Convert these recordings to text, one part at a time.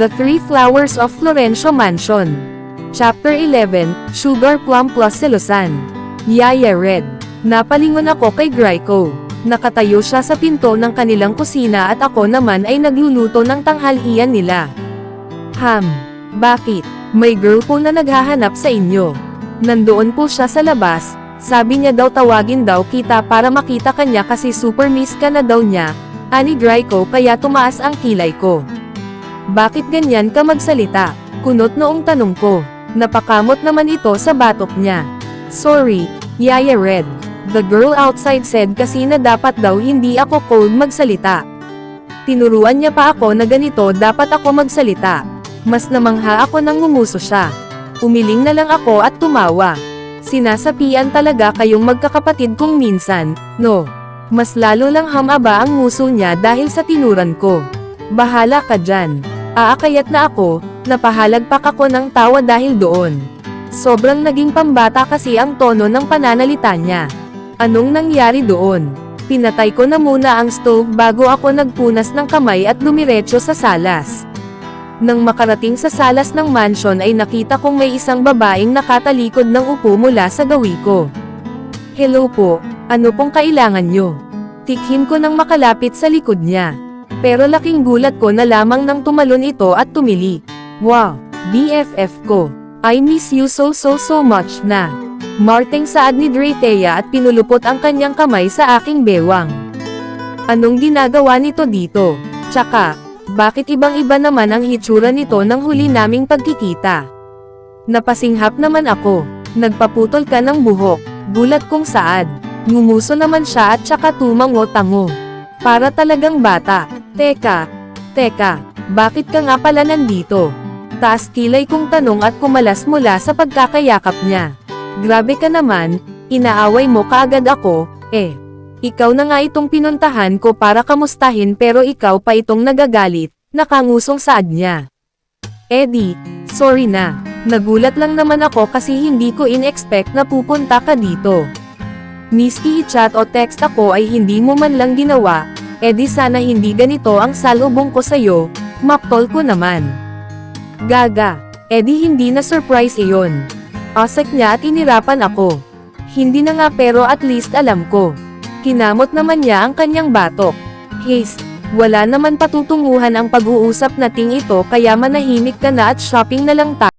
The Three Flowers of Florencio Mansion. Chapter 11, Sugar Plum plus Selosan. Yaya Red. Napalingon ako kay Graiko. Nakatayo siya sa pinto ng kanilang kusina at ako naman ay nagluluto ng tanghalian nila. Bakit? May girl po na naghahanap sa inyo. Nandoon po siya sa labas, sabi niya daw tawagin daw kita para makita kanya kasi super miss ka na daw niya, ani Graiko kaya tumaas ang kilay ko. Bakit ganyan ka magsalita? Kunot noong tanong ko. Napakamot naman ito sa batok niya. Sorry, Yaya Red. The girl outside said kasi na dapat daw hindi ako cold magsalita. Tinuruan niya pa ako na ganito dapat ako magsalita. Mas namangha ako nang ngumuso siya. Umiling na lang ako at tumawa. Sinasapian talaga kayong magkakapatid kung minsan, no? Mas lalo lang hamaba ang nguso niya dahil sa tinuran ko. Bahala ka dyan. Aakayat na ako, napahalagpak ako ng tawa dahil doon. Sobrang naging pambata kasi ang tono ng pananalita niya. Anong nangyari doon? Pinatay ko na muna ang stove bago ako nagpunas ng kamay at dumiretso sa salas. Nang makarating sa salas ng mansion ay nakita kong may isang babaeng nakatalikod ng upo mula sa gawi ko. Hello po, ano pong kailangan nyo? Tikhin ko nang makalapit sa likod niya. Pero laking gulat ko na lamang nang tumalon ito at tumili. Wow, BFF ko. I miss you so much na. Marteng saad ni Drethea at pinulupot ang kanyang kamay sa aking bewang. Anong ginagawa nito dito? Tsaka, bakit ibang-iba naman ang hitsura nito nang huli naming pagkikita? Napasinghap naman ako. Nagpaputol ka ng buhok. Gulat kong saad. Ngumuso naman siya at tsaka tumango-tango. Para talagang bata. Teka, bakit ka nga pala nandito? Taas kilay kong tanong at kumalas mula sa pagkakayakap niya. Grabe ka naman, inaaway mo kaagad ako, Ikaw na nga itong pinuntahan ko para kamustahin pero ikaw pa itong nagagalit, nakangusong saad niya. Eddie, sorry na. Nagulat lang naman ako kasi hindi ko in-expect na pupunta ka dito. Miski i-chat o text ako ay hindi mo man lang ginawa, Eddie sana hindi ganito ang salubong ko sa'yo, maptol ko naman. Gaga, Eddie hindi na surprise iyon. Asek niya at inirapan ako. Hindi na nga pero at least alam ko. Kinamot naman niya ang kanyang batok. Haste, wala naman patutunguhan ang pag-uusap nating ito kaya manahimik ka na at shopping na lang tayo.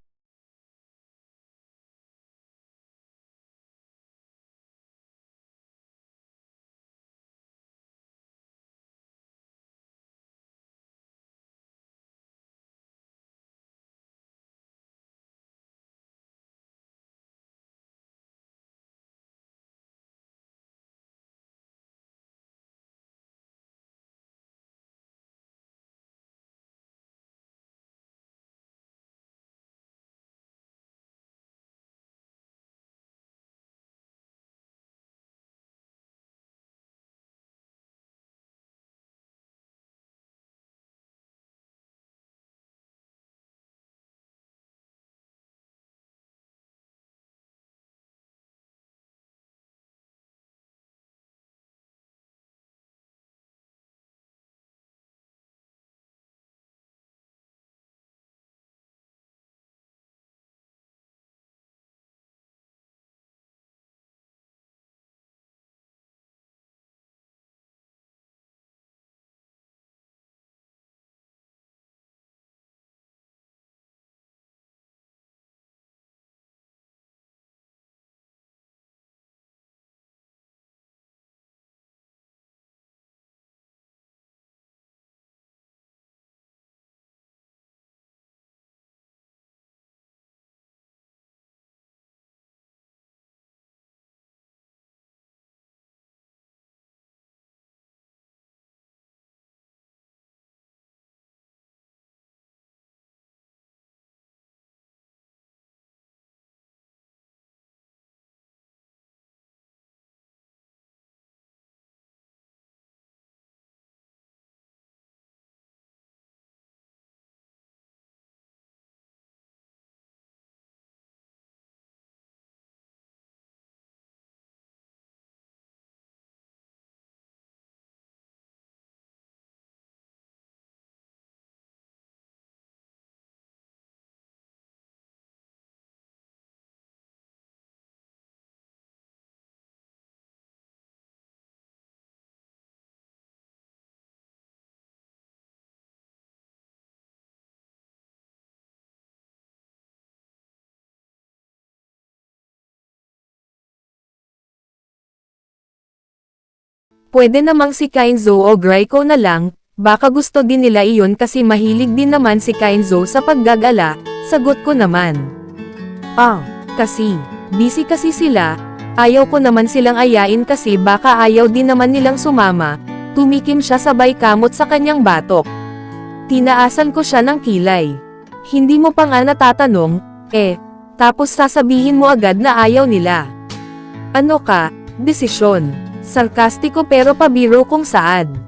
Pwede namang si Kainzo o Graiko na lang, baka gusto din nila iyon kasi mahilig din naman si Kainzo sa paggagala, sagot ko naman. Kasi, busy kasi sila, ayaw ko naman silang ayain kasi baka ayaw din naman nilang sumama, tumikim siya sabay kamot sa kanyang batok. Tinaasan ko siya ng kilay. Hindi mo pa nga natatanong, tapos sasabihin mo agad na ayaw nila. Ano ka, desisyon. Sarkastiko pero pabiro kung saan.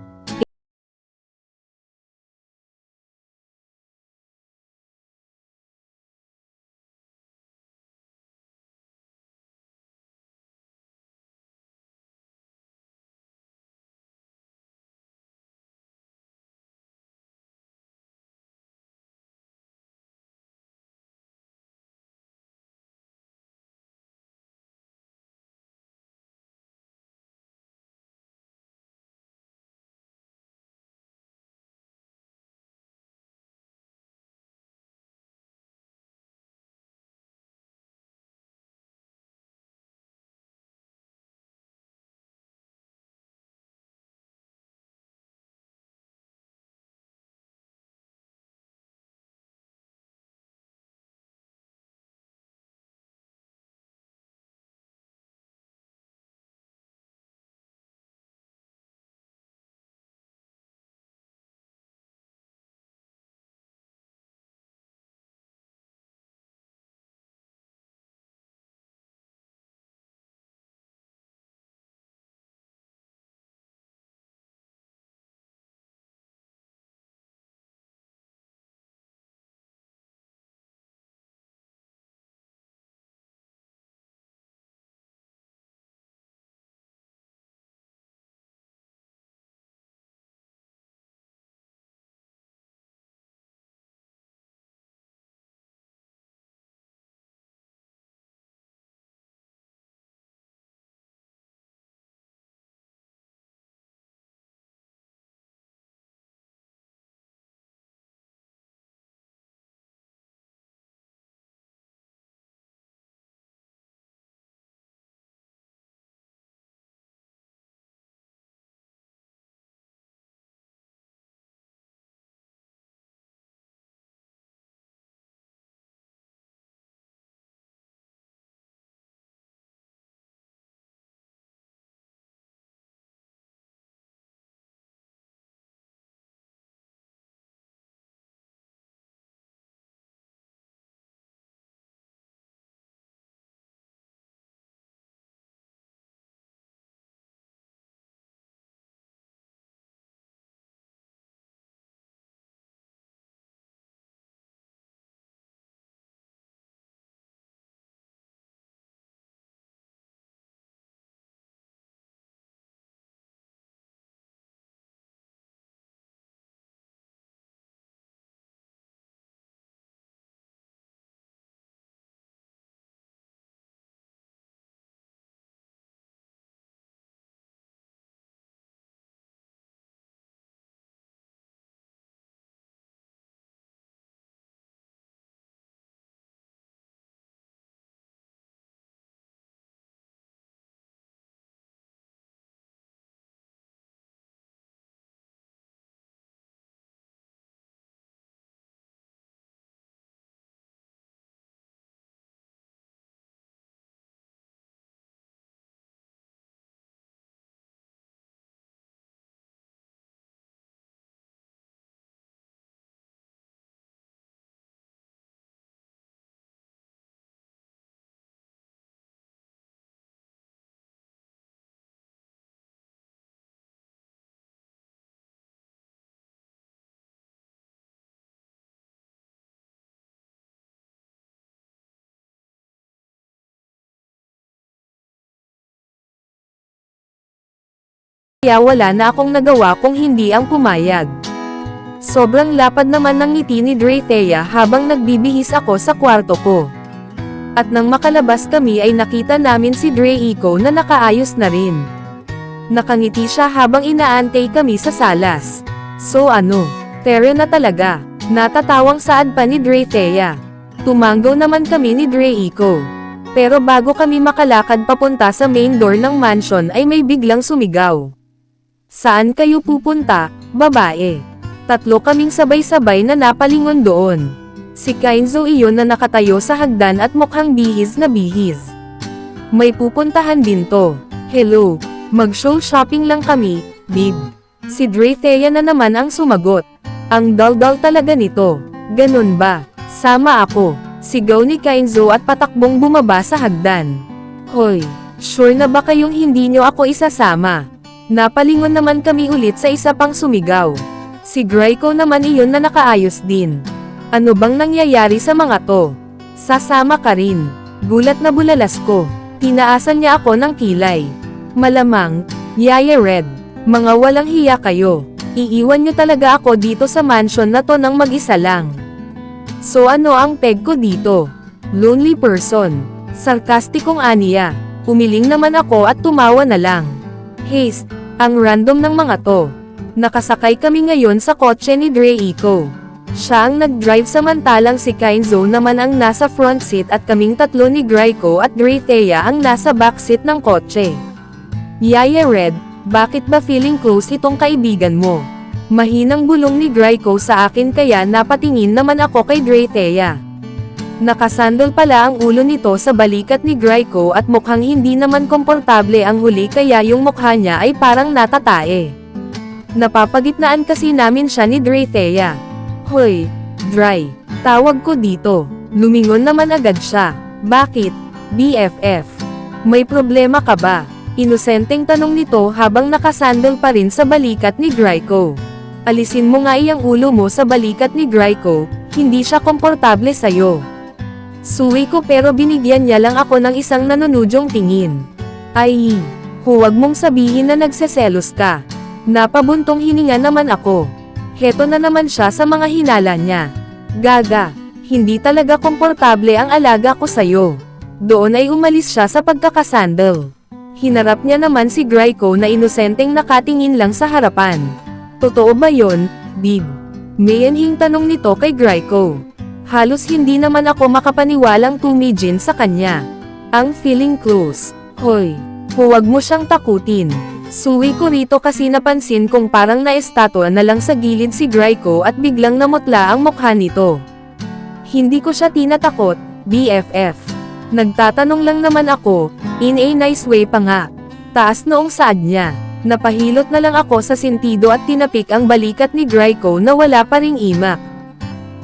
Kaya wala na akong nagawa kung hindi ang pumayag. Sobrang lapad naman ng ngiti ni Drethea habang nagbibihis ako sa kwarto ko. At nang makalabas kami ay nakita namin si Draco na nakaayos na rin. Nakangiti siya habang inaantay kami sa salas. So ano, tere na talaga. Natatawang saad pa ni Drethea. Tumanggo naman kami ni Draco. Pero bago kami makalakad papunta sa main door ng mansion ay may biglang sumigaw. Saan kayo pupunta, babae? Tatlo kaming sabay-sabay na napalingon doon. Si Kainzo iyon na nakatayo sa hagdan at mukhang bihis na bihis. May pupuntahan din to. Hello, mag-show shopping lang kami, babe. Si Draythea na naman ang sumagot. Ang dal-dal talaga nito. Ganun ba? Sama ako. Sigaw ni Kainzo at patakbong bumaba sa hagdan. Hoy, sure na ba kayong hindi nyo ako isasama? Napalingon naman kami ulit sa isa pang sumigaw. Si Graiko naman iyon na nakaayos din. Ano bang nangyayari sa mga to? Sasama ka rin. Gulat na bulalas ko. Tinaasan niya ako ng kilay. Malamang, Yaya Red. Mga walang hiya kayo. Iiwan niyo talaga ako dito sa mansion na to nang mag-isa lang. So ano ang peg ko dito? Lonely person. Sarkastikong aniya. Umiling naman ako at tumawa na lang. Haste, ang random ng mga to. Nakasakay kami ngayon sa kotse ni Draco. Siya ang nag-drive samantalang si Kainzo naman ang nasa front seat at kaming tatlo ni Graiko at Draythea ang nasa back seat ng kotse. Yaya Red, bakit ba feeling close itong kaibigan mo? Mahinang bulong ni Graiko sa akin kaya napatingin naman ako kay Draythea. Nakasandal pala ang ulo nito sa balikat ni Graiko at mukhang hindi naman komportable ang huli kaya yung mukha niya ay parang natatae. Napapagitnaan kasi namin siya ni Draythea. Hoy, Dry, tawag ko dito. Lumingon naman agad siya. Bakit, BFF? May problema ka ba? Inosenteng tanong nito habang nakasandal pa rin sa balikat ni Graiko. Alisin mo nga iyang ulo mo sa balikat ni Graiko, hindi siya komportable sa'yo. Suwi ko pero binigyan niya lang ako ng isang nanunudyong tingin. Ay, huwag mong sabihin na nagseselos ka. Napabuntong hininga naman ako. Heto na naman siya sa mga hinala niya. Gaga, hindi talaga komportable ang alaga ko sa'yo. Doon ay umalis siya sa pagkakasandal. Hinarap niya naman si Graiko na inosenteng nakatingin lang sa harapan. Totoo ba yon, Big? Mayanhing tanong nito kay Graiko. Halos hindi naman ako makapaniwalang tumigin sa kanya. Ang feeling close. Hoy, huwag mo siyang takutin. Suwi ko rito kasi napansin kong parang naestatwa na lang sa gilid si Graiko at biglang namutla ang mukha nito. Hindi ko siya tinatakot, BFF. Nagtatanong lang naman ako, in a nice way pa nga. Taas noong saad niya. Napahilot na lang ako sa sentido at tinapik ang balikat ni Graiko na wala pa ring imak.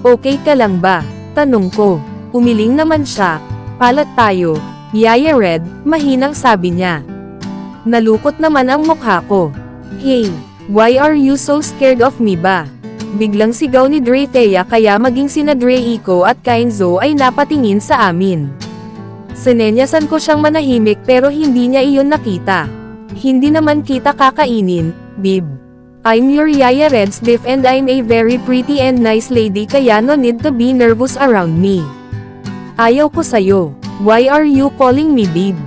Okay ka lang ba? Tanong ko. Umiling naman siya. Palat tayo, Yaya Red, mahinang sabi niya. Nalukot naman ang mukha ko. Hey, why are you so scared of me ba? Biglang sigaw ni Draythea kaya maging sina Draco at Kainzo ay napatingin sa amin. Sinenyasan ko siyang manahimik pero hindi niya iyon nakita. Hindi naman kita kakainin, babe. I'm your Yaya Red's beef and I'm a very pretty and nice lady kaya no need to be nervous around me. Ayaw ko sa'yo. Why are you calling me babe?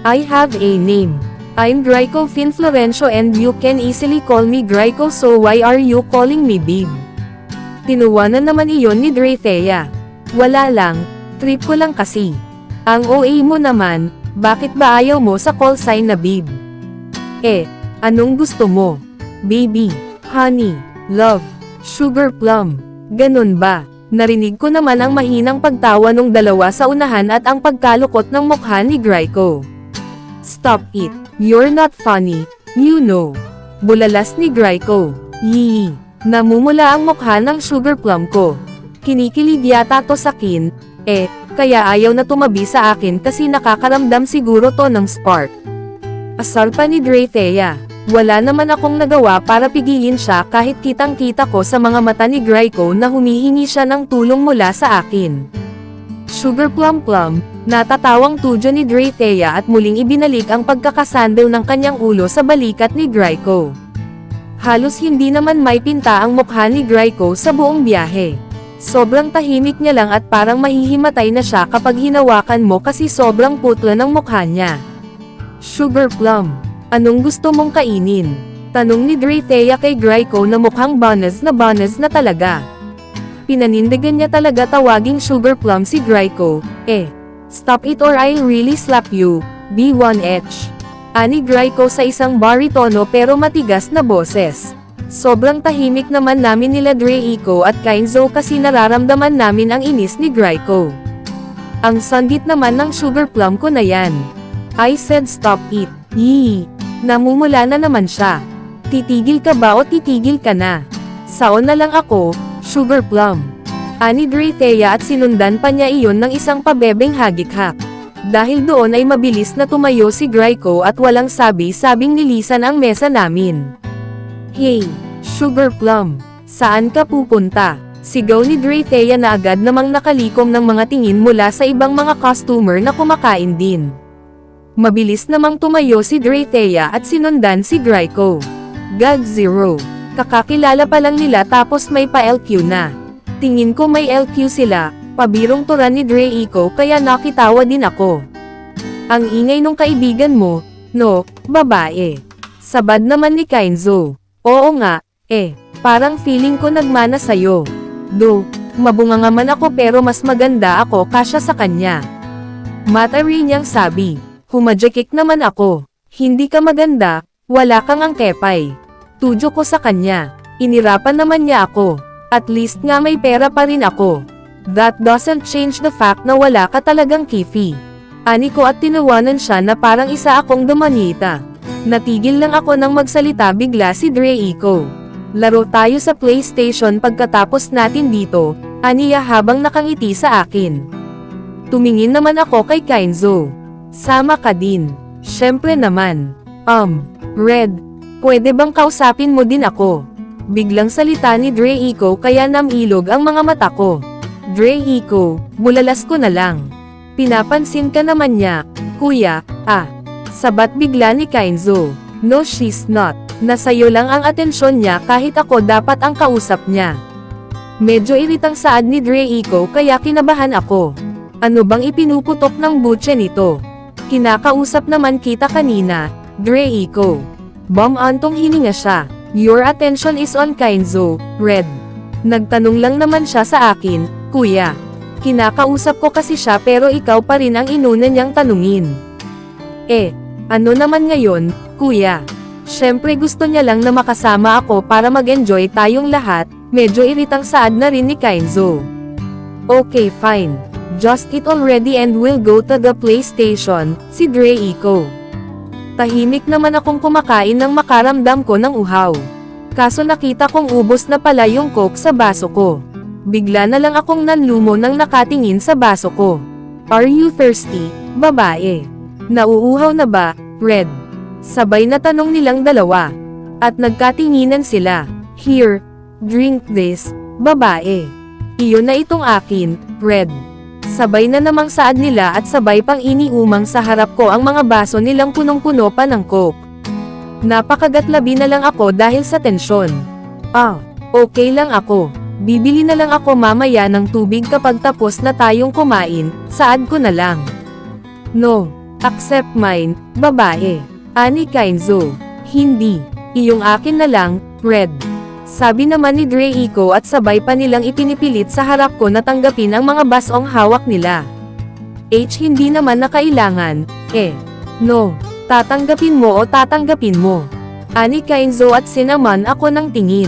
I have a name. I'm Graiko Fin Florencio and you can easily call me Graiko so why are you calling me babe? Tinuwanan naman iyon ni Draythea. Wala lang, trip ko lang kasi. Ang OA mo naman, bakit ba ayaw mo sa call sign na babe? Anong gusto mo? Baby, honey, love, sugar plum, ganun ba? Narinig ko naman ang mahinang pagtawa nung dalawa sa unahan at ang pagkalukot ng mukha ni Graiko. Stop it. You're not funny, you know. Bulalas ni Graiko. Yee. Namumula ang mukha ng sugar plum ko. Kinikilig yata to sa akin, kaya ayaw na tumabi sa akin kasi nakakaramdam siguro to ng spark. Asar pa ni Draythea. Wala naman akong nagawa para pigilin siya kahit kitang-kita ko sa mga mata ni Graiko na humihingi siya ng tulong mula sa akin. Sugar plum plum, natatawang tudyo ni Draythea at muling ibinalik ang pagkakasandal ng kanyang ulo sa balikat ni Graiko. Halos hindi naman may pinta ang mukha ni Graiko sa buong biyahe. Sobrang tahimik niya lang at parang mahihimatay na siya kapag hinawakan mo kasi sobrang putla ng mukha niya. Sugar plum, anong gusto mong kainin? Tanong ni Draythea kay Graiko na mukhang bonus na talaga. Pinanindigan niya talaga tawaging sugar plum si Graiko. Stop it or I'll really slap you, B1H. Ani Draco sa isang baritono pero matigas na boses. Sobrang tahimik naman namin nila Draco at Kainzo kasi nararamdaman namin ang inis ni Draco. Ang sanggit naman ng sugar plum ko na yan. I said stop it. Yee. Namumula na naman siya. Titigil ka ba o titigil ka na? Saon na lang ako, sugar plum. Ani Drathea at sinundan pa niya iyon ng isang pabebeng hagik-hak. Dahil doon ay mabilis na tumayo si Draco at walang sabi-sabing nilisan ang mesa namin. Hey, sugar plum, saan ka pupunta? Sigaw ni Drathea na agad namang nakalikom ng mga tingin mula sa ibang mga customer na kumakain din. Mabilis namang tumayo si Drathea at sinundan si Draco. Gag zero. Kakakilala pa lang nila tapos may pa-LQ na. Tingin ko may LQ sila, pabirong turan ni Draco kaya nakitawa din ako. Ang ingay nung kaibigan mo, no, babae. Sabad naman ni Kainzo. Oo nga, parang feeling ko nagmana sa'yo. Do, mabunga nga man ako pero mas maganda ako kasya sa kanya. Matari niyang sabi. Humadjakik naman ako. Hindi ka maganda, wala kang angkepay. Tudyo ko sa kanya. Inirapan naman niya ako. At least nga may pera pa rin ako. That doesn't change the fact na wala ka talagang kifi. Ani ko at tinawanan siya na parang isa akong dumanita. Natigil lang ako nang magsalita bigla si Draco. Laro tayo sa PlayStation pagkatapos natin dito, aniya habang nakangiti sa akin. Tumingin naman ako kay Kainzo. Sama ka din. Syempre naman. Red, pwede bang kausapin mo din ako? Biglang salita ni Draco kaya namilog ang mga mata ko. Draco, bulalas ko na lang. Pinapansin ka naman niya, kuya, Sabat bigla ni Kainzo. No she's not. Nasayo lang ang atensyon niya kahit ako dapat ang kausap niya. Medyo iritang saad ni Draco kaya kinabahan ako. Ano bang ipinuputok ng butche nito? Kinakausap naman kita kanina, Draco. Antong hininga siya. Your attention is on Kainzo, Red. Nagtanong lang naman siya sa akin, kuya. Kinakausap ko kasi siya pero ikaw pa rin ang inuna niyang tanungin. Ano naman ngayon, kuya? Syempre gusto niya lang na makasama ako para mag-enjoy tayong lahat, medyo iritang saad na rin ni Kainzo. Okay fine. Just eat already and we'll go to the PlayStation, si Draco. Tahimik naman akong kumakain nang makaramdam ko ng uhaw. Kaso nakita kong ubos na pala yung coke sa baso ko. Bigla na lang akong nanlumo nang nakatingin sa baso ko. Are you thirsty, babae? Nauuhaw na ba, Red? Sabay na tanong nilang dalawa. At nagkatinginan sila. Here, drink this, babae. Iyon na itong akin, Red. Sabay na namang saad nila at sabay pang iniumang sa harap ko ang mga baso nilang punong-puno pa ng coke. Napakagatlabi na lang ako dahil sa tensyon. Okay lang ako. Bibili na lang ako mamaya ng tubig kapag tapos na tayong kumain, saad ko na lang. No, accept mine, babae. Ani Kainzo. Hindi. Iyong akin na lang, Red. Sabi naman ni Draco at sabay pa nilang ipinipilit sa harap ko na tanggapin ang mga basong hawak nila. Hindi naman na kailangan, No. Tatanggapin mo o tatanggapin mo. Ani Kainzo at sinaman ako ng tingin.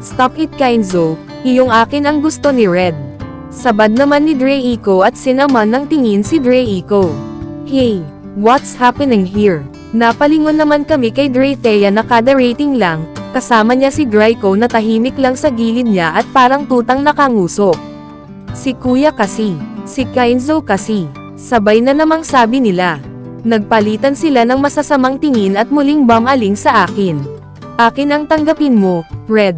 Stop it Kainzo, iyong akin ang gusto ni Red. Sabad naman ni Draco at sinaman ng tingin si Draco. Hey, what's happening here? Napalingon naman kami kay Drathea na kada rating lang, kasama niya si Draco na tahimik lang sa gilid niya at parang tutang nakangusok. Si kuya kasi, si Kainzo kasi, sabay na namang sabi nila. Nagpalitan sila ng masasamang tingin at muling bumaling sa akin. Akin ang tanggapin mo, Red.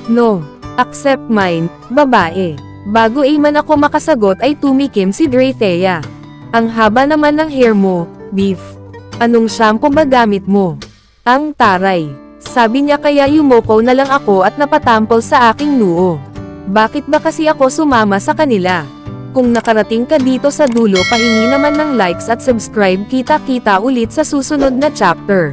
No, accept mine, babae. Bago man ako makasagot ay tumikim si Drathea. Ang haba naman ng hair mo, beef. Anong shampoo ba gamit mo? Ang taray. Sabi niya kaya yumoko na lang ako at napatampol sa aking noo. Bakit ba kasi ako sumama sa kanila? Kung nakarating ka dito sa dulo pahingi naman ng likes at subscribe kita-kita ulit sa susunod na chapter.